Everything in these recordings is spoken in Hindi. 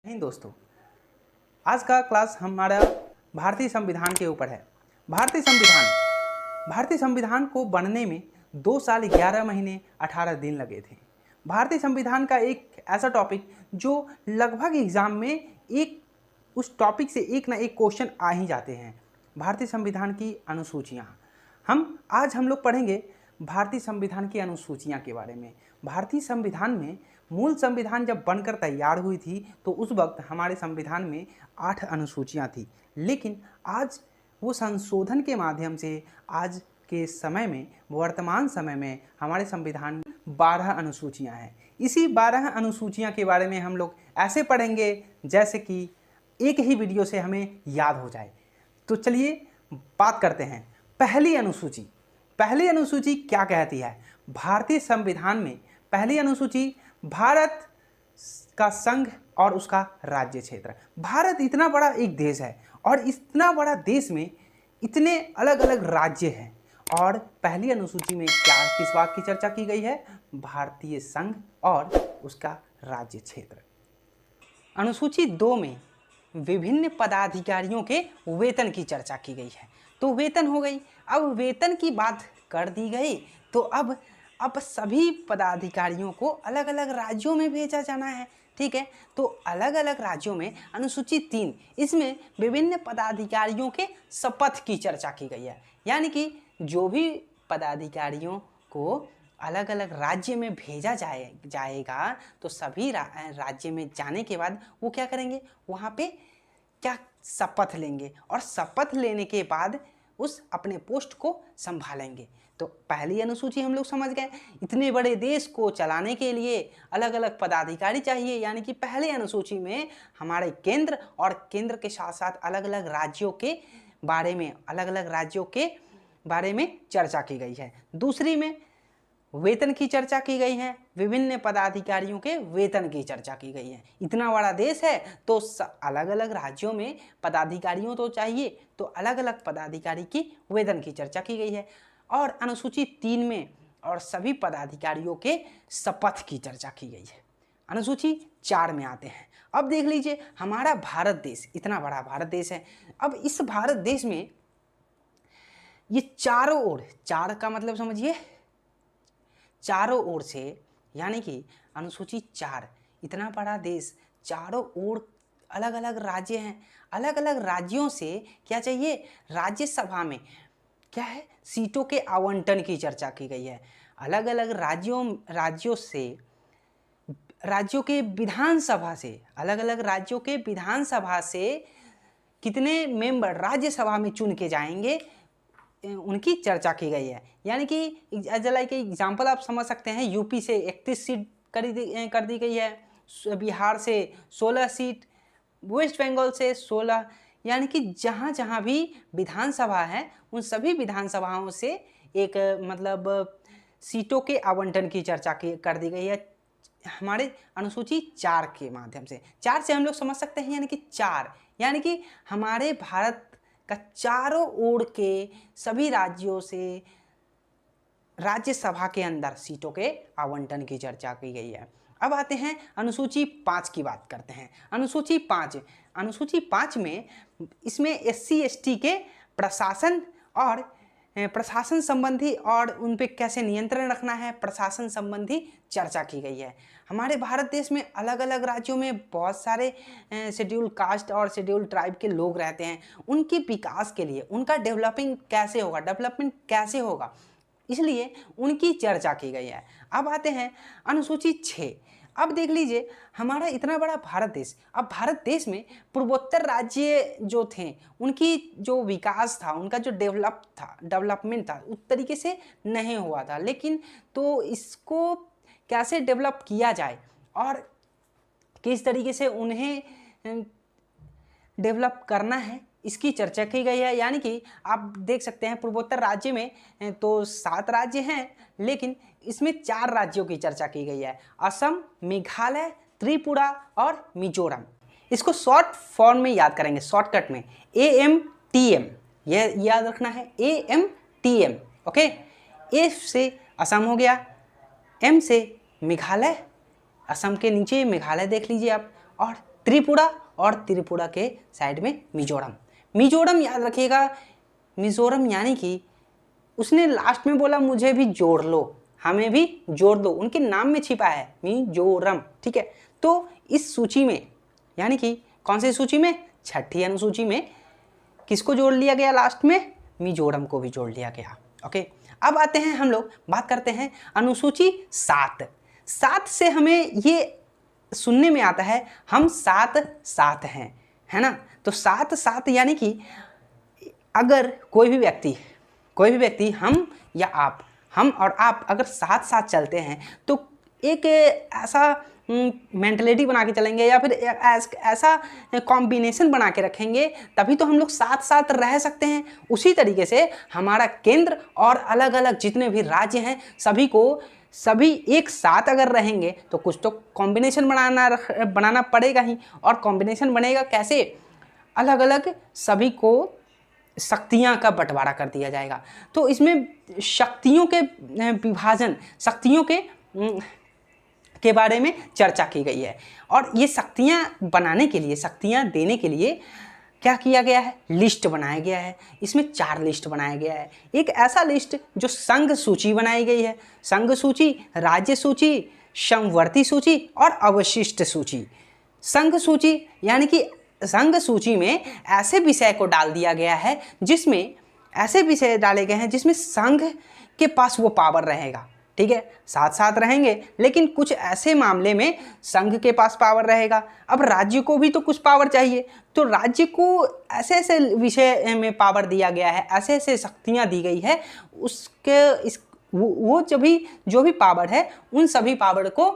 हिंद दोस्तों, आज का क्लास हमारा भारतीय संविधान के ऊपर है। भारतीय संविधान को बनने में 2 साल 11 महीने 18 दिन लगे थे। भारतीय संविधान का एक ऐसा टॉपिक जो लगभग एग्जाम में एक उस टॉपिक से एक ना एक क्वेश्चन आ ही जाते हैं। भारतीय संविधान की अनुसूचियाँ आज हम लोग पढ़ेंगे भारतीय संविधान की अनुसूचियाँ के बारे में। भारतीय संविधान में मूल संविधान जब बनकर तैयार हुई थी तो उस वक्त हमारे संविधान में 8 अनुसूचियाँ थी, लेकिन आज वो संशोधन के माध्यम से आज के समय में वर्तमान समय में हमारे संविधान में 12 अनुसूचियाँ हैं। इसी 12 अनुसूचियाँ के बारे में हम लोग ऐसे पढ़ेंगे जैसे कि एक ही वीडियो से हमें याद हो जाए। तो चलिए बात करते हैं। पहली अनुसूची क्या कहती है? भारतीय संविधान में पहली अनुसूची भारत का संघ और उसका राज्य क्षेत्र। भारत इतना बड़ा एक देश है और इतना बड़ा देश में इतने अलग अलग राज्य हैं, और पहली अनुसूची में किस बात की चर्चा की गई है? भारतीय संघ और उसका राज्य क्षेत्र। अनुसूची 2 में विभिन्न पदाधिकारियों के वेतन की चर्चा की गई है। तो वेतन हो गई, अब वेतन की बात कर दी गई तो अब सभी पदाधिकारियों को अलग अलग राज्यों में भेजा जाना है। ठीक है, तो अलग अलग राज्यों में अनुसूची 3, इसमें विभिन्न पदाधिकारियों के शपथ की चर्चा की गई है। यानी कि जो भी पदाधिकारियों को अलग अलग राज्य में भेजा जाएगा तो सभी राज्य में जाने के बाद वो क्या करेंगे? वहाँ पे क्या शपथ लेंगे, और शपथ लेने के बाद उस अपने पोस्ट को संभालेंगे। तो पहली अनुसूची हम लोग समझ गए। इतने बड़े देश को चलाने के लिए अलग अलग पदाधिकारी चाहिए, यानी कि पहले अनुसूची में हमारे केंद्र और केंद्र के साथ साथ अलग अलग राज्यों के बारे में चर्चा की गई है। दूसरी में वेतन की चर्चा की गई है, विभिन्न पदाधिकारियों के वेतन की चर्चा की गई है। इतना बड़ा देश है तो अलग अलग राज्यों में पदाधिकारियों तो चाहिए, तो अलग अलग पदाधिकारी की वेतन की चर्चा की गई है। और अनुसूची 3 में और सभी पदाधिकारियों के शपथ की चर्चा की गई है। अनुसूची 4 में आते हैं। अब देख लीजिए, हमारा भारत देश इतना बड़ा भारत देश है। अब इस भारत देश में ये चारों ओर, 4 का मतलब समझिए चारों ओर से, यानी कि अनुसूची 4, इतना बड़ा देश, चारों ओर अलग अलग राज्य हैं। अलग अलग राज्यों से क्या चाहिए? राज्यसभा में क्या है? सीटों के आवंटन की चर्चा की गई है। अलग अलग राज्यों से, राज्यों के विधानसभा से, अलग अलग राज्यों के विधानसभा से कितने मेंबर राज्यसभा में चुन के जाएंगे, उनकी चर्चा की गई है। यानी कि एज लाइक एग्जाम्पल आप समझ सकते हैं, यूपी से 31 सीट कर दी गई है, बिहार से 16 सीट, वेस्ट बंगाल से 16, यानी कि जहाँ जहाँ भी विधानसभा है उन सभी विधानसभाओं से एक मतलब सीटों के आवंटन की चर्चा कर दी गई है हमारे अनुसूची 4 के माध्यम से। 4 से हम लोग समझ सकते हैं, यानी कि 4, यानी कि हमारे भारत का चारों ओर के सभी राज्यों से राज्यसभा के अंदर सीटों के आवंटन की चर्चा की गई है। अब आते हैं अनुसूची 5 की बात करते हैं। अनुसूची 5 में इसमें SC ST के प्रशासन संबंधी और उन पे कैसे नियंत्रण रखना है, प्रशासन संबंधी चर्चा की गई है। हमारे भारत देश में अलग अलग राज्यों में बहुत सारे शेड्यूल कास्ट और शेड्यूल ट्राइब के लोग रहते हैं। उनके विकास के लिए, उनका डेवलपमेंट कैसे होगा, इसलिए उनकी चर्चा की गई है। अब आते हैं अनुसूची 6। अब देख लीजिए, हमारा इतना बड़ा भारत देश, अब भारत देश में पूर्वोत्तर राज्य जो थे उनकी जो विकास था, उनका जो डेवलपमेंट था उस तरीके से नहीं हुआ था, लेकिन तो इसको कैसे डेवलप किया जाए और किस तरीके से उन्हें डेवलप करना है, इसकी चर्चा की गई है। यानी कि आप देख सकते हैं पूर्वोत्तर राज्य में तो 7 राज्य हैं, लेकिन इसमें 4 राज्यों की चर्चा की गई है, असम, मेघालय, त्रिपुरा और मिजोरम। इसको शॉर्ट फॉर्म में याद करेंगे, शॉर्टकट में AMTM, यह याद रखना है, AMTM। ओके, A से असम हो गया, M से मेघालय, असम के नीचे मेघालय देख लीजिए आप, और त्रिपुरा और त्रिपुरा के साइड में मिजोरम। मिजोरम याद रखिएगा, मिजोरम यानी कि उसने लास्ट में बोला मुझे भी जोड़ लो, हमें भी जोड़ दो, उनके नाम में छिपा है मिजोरम, ठीक है। तो इस सूची में यानी कि कौन सी सूची में, छठी अनुसूची में किसको जोड़ लिया गया लास्ट में, मिजोरम को भी जोड़ लिया गया। ओके, अब आते हैं हम लोग बात करते हैं अनुसूची 7। 7 से हमें ये सुनने में आता है हम 7 हैं, है ना। तो 7 यानी कि अगर कोई भी व्यक्ति हम या आप, हम और आप अगर साथ चलते हैं तो एक ऐसा मेंटलिटी बना के चलेंगे या फिर ऐसा कॉम्बिनेशन बना के रखेंगे, तभी तो हम लोग साथ रह सकते हैं। उसी तरीके से हमारा केंद्र और अलग अलग जितने भी राज्य हैं सभी एक साथ अगर रहेंगे तो कुछ तो कॉम्बिनेशन बनाना पड़ेगा ही। और कॉम्बिनेशन बनेगा कैसे, अलग अलग सभी को शक्तियाँ का बंटवारा कर दिया जाएगा। तो इसमें शक्तियों के विभाजन, शक्तियों के बारे में चर्चा की गई है। और ये शक्तियाँ बनाने के लिए, शक्तियाँ देने के लिए क्या किया गया है, लिस्ट बनाया गया है। इसमें 4 लिस्ट बनाया गया है। एक ऐसा लिस्ट जो संघ सूची बनाई गई है, संघ सूची, राज्य सूची, समवर्ती सूची और अवशिष्ट सूची। संघ सूची यानी कि संघ सूची में ऐसे विषय को डाल दिया गया है जिसमें ऐसे विषय डाले गए हैं जिसमें संघ के पास वो पावर रहेगा, ठीक है। साथ रहेंगे लेकिन कुछ ऐसे मामले में संघ के पास पावर रहेगा। अब राज्य को भी तो कुछ पावर चाहिए, तो राज्य को ऐसे विषय में पावर दिया गया है, ऐसे शक्तियाँ दी गई है, वो जो भी पावर है उन सभी पावर को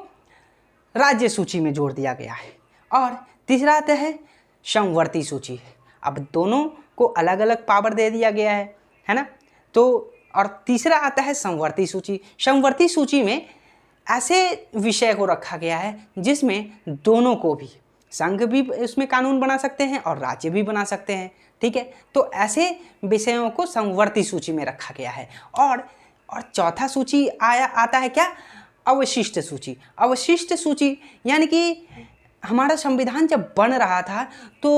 राज्य सूची में जोड़ दिया गया है। और तीसरा आता है समवर्ती सूची। अब दोनों को अलग अलग पावर दे दिया गया है ना। तो और तीसरा आता है समवर्ती सूची। समवर्ती सूची में ऐसे विषय को रखा गया है जिसमें दोनों को भी, संघ भी इसमें कानून बना सकते हैं और राज्य भी बना सकते हैं, ठीक है। तो ऐसे विषयों को समवर्ती सूची में रखा गया है। और चौथा सूची आता है क्या, अवशिष्ट सूची। अवशिष्ट सूची यानी कि हमारा संविधान जब बन रहा था तो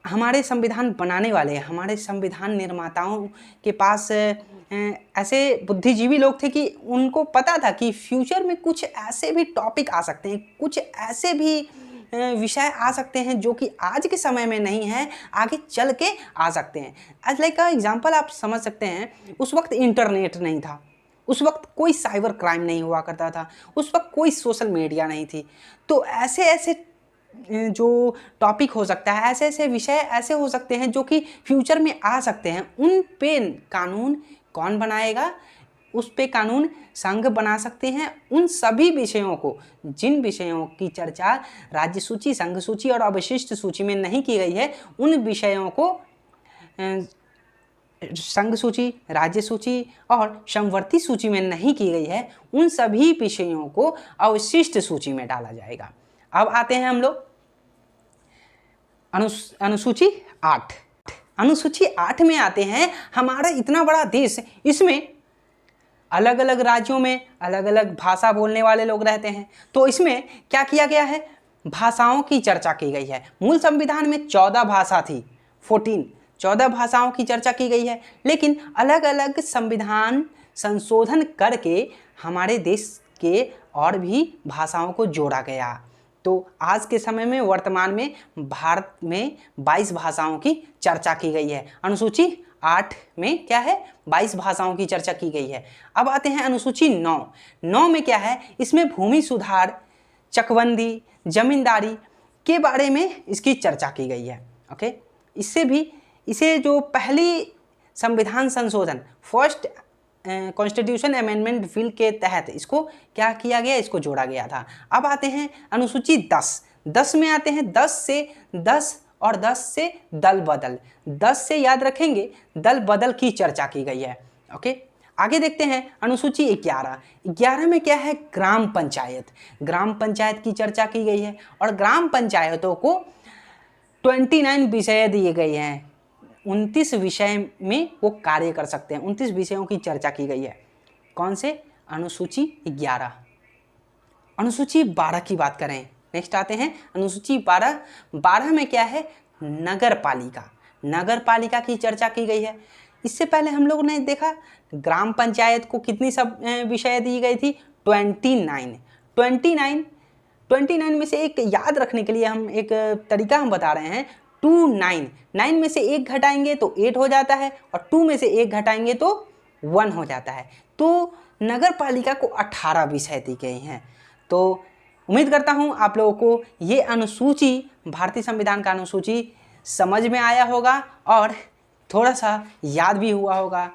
हमारे संविधान बनाने वाले, हमारे संविधान निर्माताओं के पास ऐसे बुद्धिजीवी लोग थे कि उनको पता था कि फ्यूचर में कुछ ऐसे भी टॉपिक आ सकते हैं, कुछ ऐसे भी विषय आ सकते हैं जो कि आज के समय में नहीं है, आगे चल के आ सकते हैं। एज लाइक का एग्जाम्पल आप समझ सकते हैं, उस वक्त इंटरनेट नहीं था, उस वक्त कोई साइबर क्राइम नहीं हुआ करता था, उस वक्त कोई सोशल मीडिया नहीं थी। तो ऐसे जो टॉपिक हो सकता है, ऐसे विषय ऐसे हो सकते हैं जो कि फ्यूचर में आ सकते हैं, उन पे कानून कौन बनाएगा, उस पे कानून संघ बना सकते हैं। उन सभी विषयों को, जिन विषयों की चर्चा राज्य सूची, संघ सूची और अवशिष्ट सूची में नहीं की गई है, उन विषयों को संघ सूची, राज्य सूची और समवर्ती सूची में नहीं की गई है, उन सभी विषयों को अवशिष्ट सूची में डाला जाएगा। अब आते हैं हम लोग अनुसूची 8। अनुसूची 8 में आते हैं, हमारा इतना बड़ा देश, इसमें अलग अलग राज्यों में अलग अलग भाषा बोलने वाले लोग रहते हैं। तो इसमें क्या किया गया है, भाषाओं की चर्चा की गई है। मूल संविधान में 14 भाषा थी, 14 भाषाओं की चर्चा की गई है, लेकिन अलग अलग संविधान संशोधन करके हमारे देश के और भी भाषाओं को जोड़ा गया। तो आज के समय में वर्तमान में भारत में 22 भाषाओं की चर्चा की गई है। अनुसूची 8 में क्या है, 22 भाषाओं की चर्चा की गई है। अब आते हैं अनुसूची 9 में क्या है, इसमें भूमि सुधार, चकबंदी, जमींदारी के बारे में इसकी चर्चा की गई है। ओके, इसे जो पहली संविधान संशोधन, फर्स्ट कॉन्स्टिट्यूशन अमेंडमेंट बिल के तहत इसको क्या किया गया, इसको जोड़ा गया था। अब आते हैं अनुसूची 10 में आते हैं 10 से दल बदल। 10 से याद रखेंगे, दल बदल की चर्चा की गई है। ओके, आगे देखते हैं अनुसूची 11 में क्या है, ग्राम पंचायत की चर्चा की गई है। और ग्राम पंचायतों को 29 विषय दिए गए हैं, 29 विषय में वो कार्य कर सकते हैं। 29 विषयों की चर्चा की गई है। कौन से, अनुसूची 11। अनुसूची 12 की बात करें नेक्स्ट आते हैं अनुसूची 12 में क्या है, नगर पालिका। नगर पालिका की चर्चा की गई है। इससे पहले हम लोगों ने देखा ग्राम पंचायत को कितनी सब विषय दी गई थी, 29 में से एक याद रखने के लिए हम एक तरीका हम बता रहे हैं, 9 में से एक घटाएंगे तो 8 हो जाता है और 2 में से एक घटाएंगे तो 1 हो जाता है। तो नगर पालिका को 18 विषय दी गई हैं। तो उम्मीद करता हूँ आप लोगों को ये अनुसूची, भारतीय संविधान का अनुसूची समझ में आया होगा और थोड़ा सा याद भी हुआ होगा।